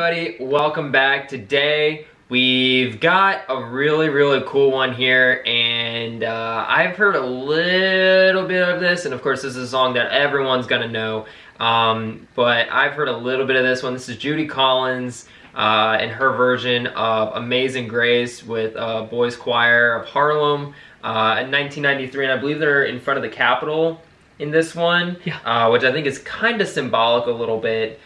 everybody, welcome back. Today we've got a really cool one here, and I've heard a little bit of this, and of course this is a song that everyone's gonna know, but I've heard a little bit of this one. This is Judy Collins and her version of Amazing Grace with Boys Choir of Harlem in 1993, and I believe they're in front of the Capitol in this one, which I think is kind of symbolic a little bit.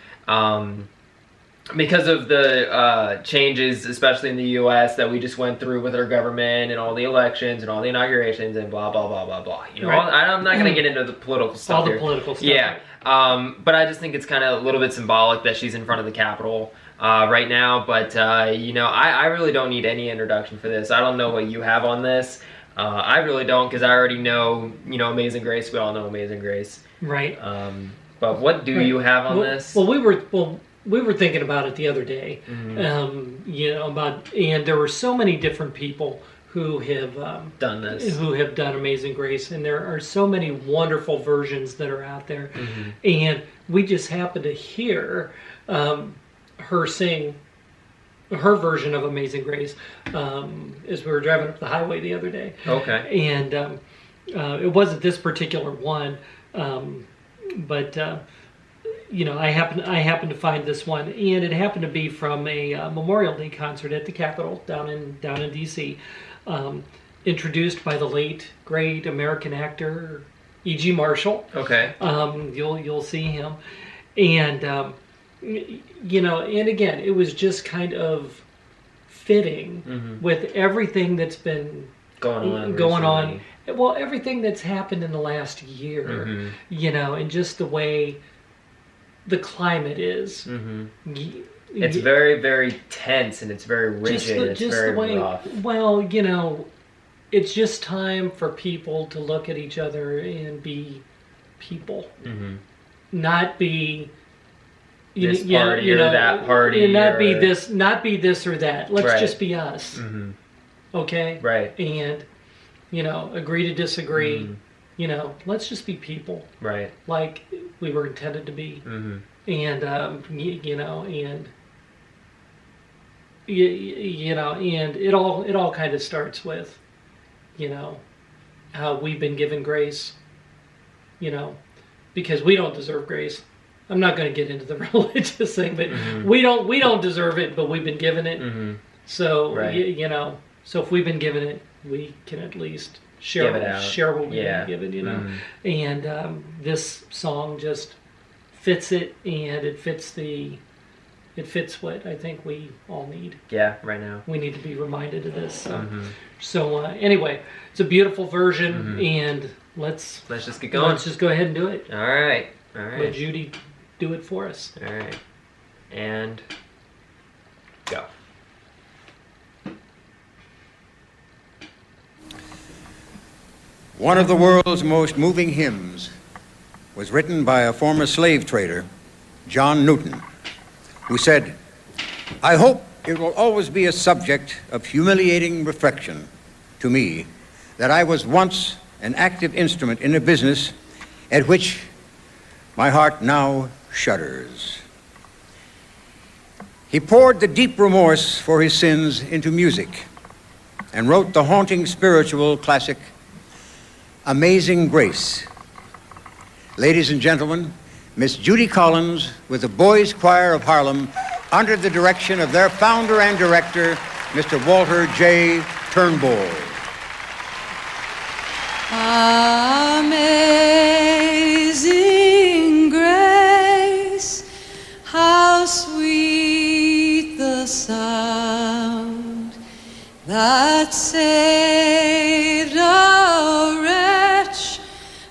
Because of the changes, especially in the U.S., that we just went through with our government and all the elections and all the inaugurations and blah, blah, blah, blah, blah. You know, I'm not going to get into the political stuff all the political stuff. Yeah, but I just think it's kind of a little bit symbolic that she's in front of the Capitol right now. But, you know, I really don't need any introduction for this. I don't know what you have on this. I really don't, because I already know, you know, Amazing Grace. We all know Amazing Grace. Right. But what do you have on this? Well, we were thinking about it the other day, you know, and there were so many different people who have done this, who have done Amazing Grace, and there are so many wonderful versions that are out there, and we just happened to hear her sing her version of Amazing Grace as we were driving up the highway the other day. Okay. And it wasn't this particular one, but you know, I happened to find this one, and it happened to be from a Memorial Day concert at the Capitol down in D.C., introduced by the late great American actor E.G. Marshall. Okay. You'll see him, and you know, and again, it was just kind of fitting with everything that's been going on. Well, everything that's happened in the last year, you know, and just the way the climate is. It's very tense, and it's very rigid. It's very rough. Well, you know, it's just time for people to look at each other and be people, not be this party or that party, and not be this or that. Let's just be us. Okay. Right. And you know, agree to disagree. You know, let's just be people. Right. Like we were intended to be. And, you know, and, you know, and it all kind of starts with, you know, how we've been given grace, you know, because we don't deserve grace. I'm not going to get into the religious thing, but we don't deserve it, but we've been given it. So, you know, so if we've been given it, we can at least share what we've been given, you know. And this song just fits it, and it fits what I think we all need. Yeah, right now. We need to be reminded of this. So anyway, it's a beautiful version, and let's just get going. Let's just go ahead and do it. All right. Let Judy do it for us. All right. And go. One of the world's most moving hymns was written by a former slave trader, John Newton, who said, "I hope it will always be a subject of humiliating reflection to me that I was once an active instrument in a business at which my heart now shudders." He poured the deep remorse for his sins into music and wrote the haunting spiritual classic, Amazing Grace. Ladies and gentlemen, Miss Judy Collins with the Boys Choir of Harlem under the direction of their founder and director, Mr. Walter J. Turnbull. Amazing grace, how sweet the sound that saved a wretch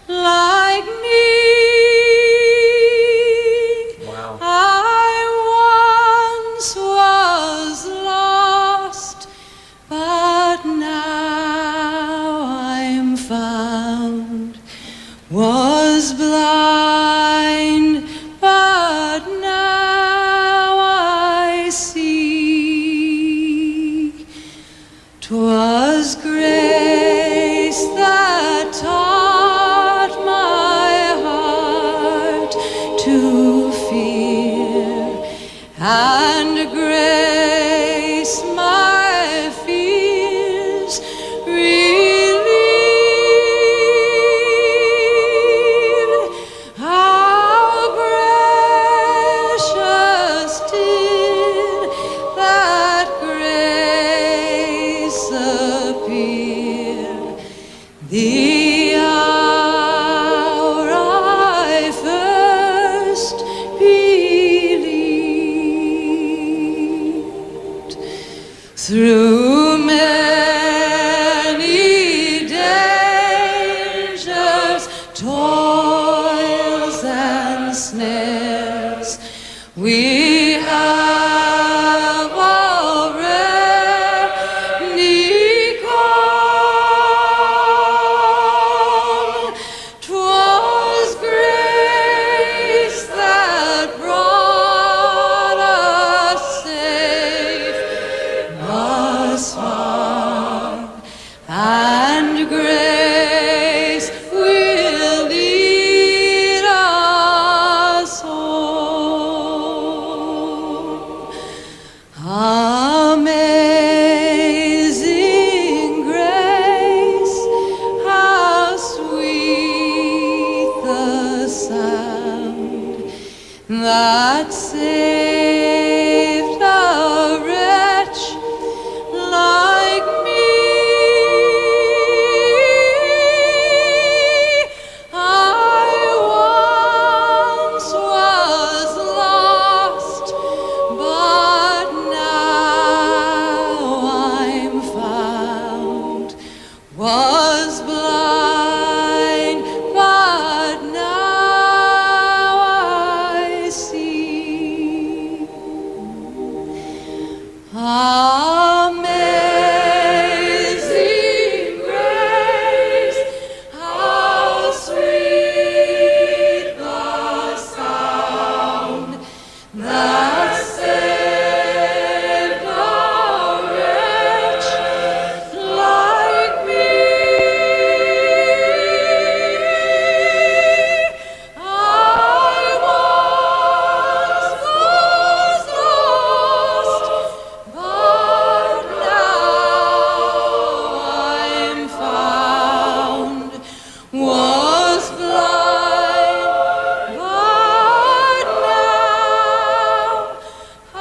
like me. Wow. I once was lost, but now I'm found. Was blind, but now I see. 'Twas grace that taught my heart to fear, and snares we have already gone. 'Twas grace that brought us safe thus far, and grace will lead us home. Amazing grace, how sweet the sound that saved a wretch like me. I once was lost, but now I'm found. Was blind, but now I see. Amazing grace, how sweet the sound that saved a wretch like me. I once was lost, but now I'm found. Was blind, but now I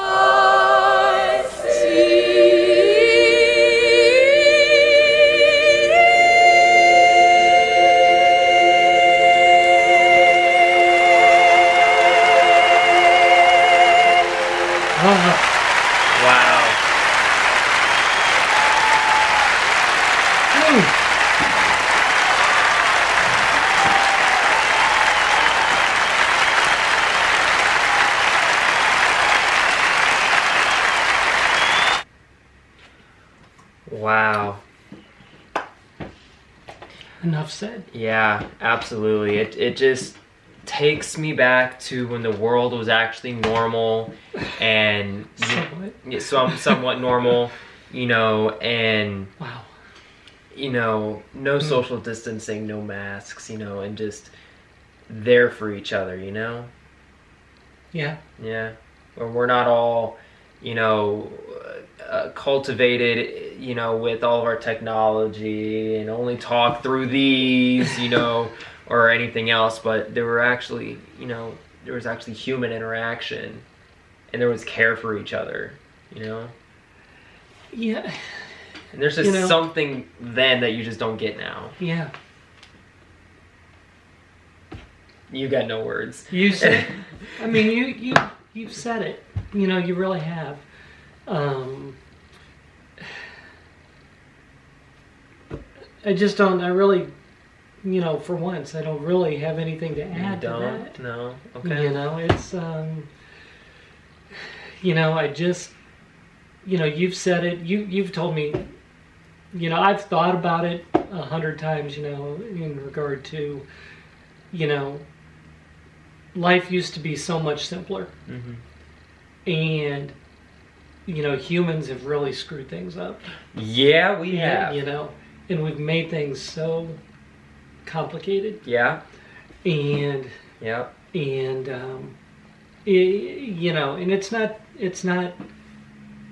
Wow. Wow. Enough said. Yeah, absolutely. It just takes me back to when the world was actually normal and somewhat normal, you know, and Wow. you know, no social distancing, no masks, you know, and just there for each other, you know? Yeah. Yeah. Or we're not all, you know, cultivated, you know, with all of our technology and only talk through these, you know, or anything else, but there were actually, you know, there was actually human interaction and there was care for each other, you know? Yeah. And there's just You know, something then that you just don't get now. Yeah. You got no words. You said, I mean, you've said it. You know, you really have. I just don't. I really, you know, for once, I don't really have anything to add to that. No. Okay. You know, it's, you know, I just, you know, you've said it. You've told me. You know, I've thought about it 100 times. You know, in regard to, you know, life used to be so much simpler, and you know, humans have really screwed things up. Yeah, we have. You know, and we've made things so complicated. Yeah. And Yeah. and you know, and it's not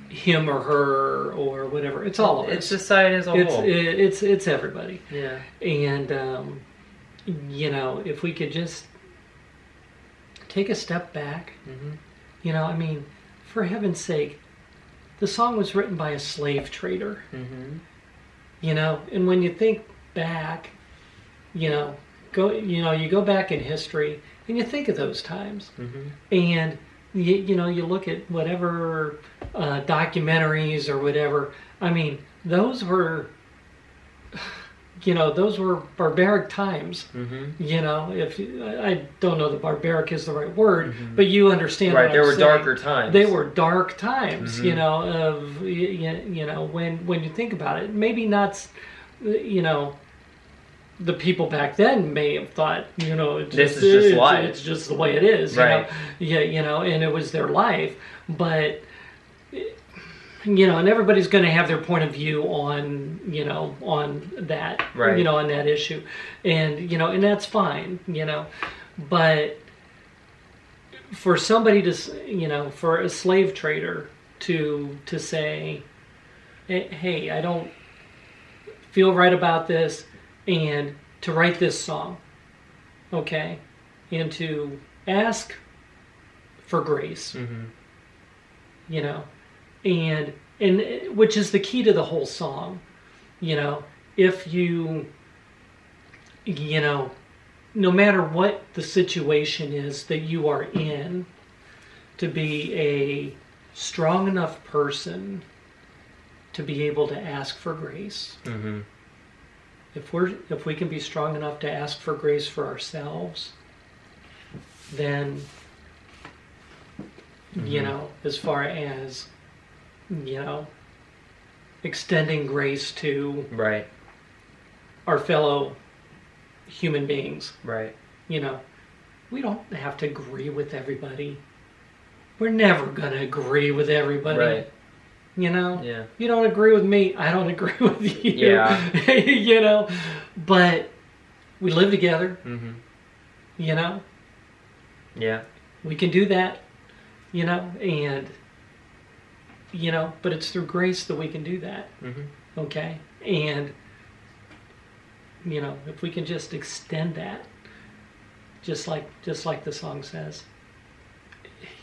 him or her or whatever. It's all of us. It's society as a whole. It's everybody. Yeah. And you know, if we could just take a step back, you know, I mean, for heaven's sake, the song was written by a slave trader. You know, and when you think back, you know, you go back in history and you think of those times, and you know, you look at whatever documentaries or whatever. I mean, those were you know, those were barbaric times. Mm-hmm. You know, I don't know that barbaric is the right word, but you understand. Right, what there I'm were saying. darker times. They were dark times. Mm-hmm. You know, of you know, when you think about it, maybe not. You know, the people back then may have thought, you know, This is just life. It's just the way it is. Right. You know? Yeah. You know, and it was their life, but. You know, and everybody's going to have their point of view on, you know, on that, Right. you know, on that issue, and you know, and that's fine, you know, but for somebody to, you know, for a slave trader to say, hey, I don't feel right about this, and to write this song, okay, and to ask for grace, Mm-hmm. you know. And which is the key to the whole song, you know. If you know, no matter what the situation is that you are in, to be a strong enough person to be able to ask for grace. Mm-hmm. If we can be strong enough to ask for grace for ourselves, then you know, as far as, you know, extending grace to Right. our fellow human beings. Right. You know, we don't have to agree with everybody. We're never going to agree with everybody. Right. You know? Yeah. You don't agree with me, I don't agree with you. Yeah. You know? But we live together. Mm-hmm. You know? Yeah. We can do that. You know? And... You know, but it's through grace that we can do that. Mm-hmm. Okay? And, you know, if we can just extend that, just like the song says,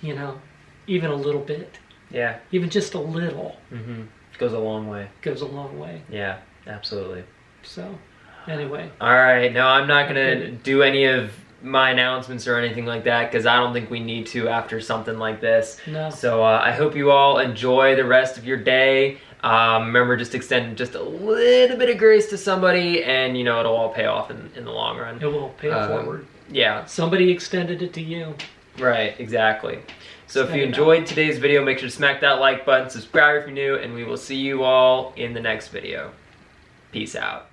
you know, even a little bit, Yeah. even just a little, Mm-hmm. Goes a long way. goes a long way. Yeah, absolutely. So, anyway. All right. No, I'm not going to do any of my announcements or anything like that because I don't think we need to after something like this. No. So I hope you all enjoy the rest of your day. Remember, just extend just a little bit of grace to somebody, and you know it'll all pay off in the long run. It will pay it forward. Yeah. Somebody extended it to you. Right. Exactly. So if you Stand up. enjoyed today's video, make sure to smack that like button, subscribe if you're new, and we will see you all in the next video. Peace out.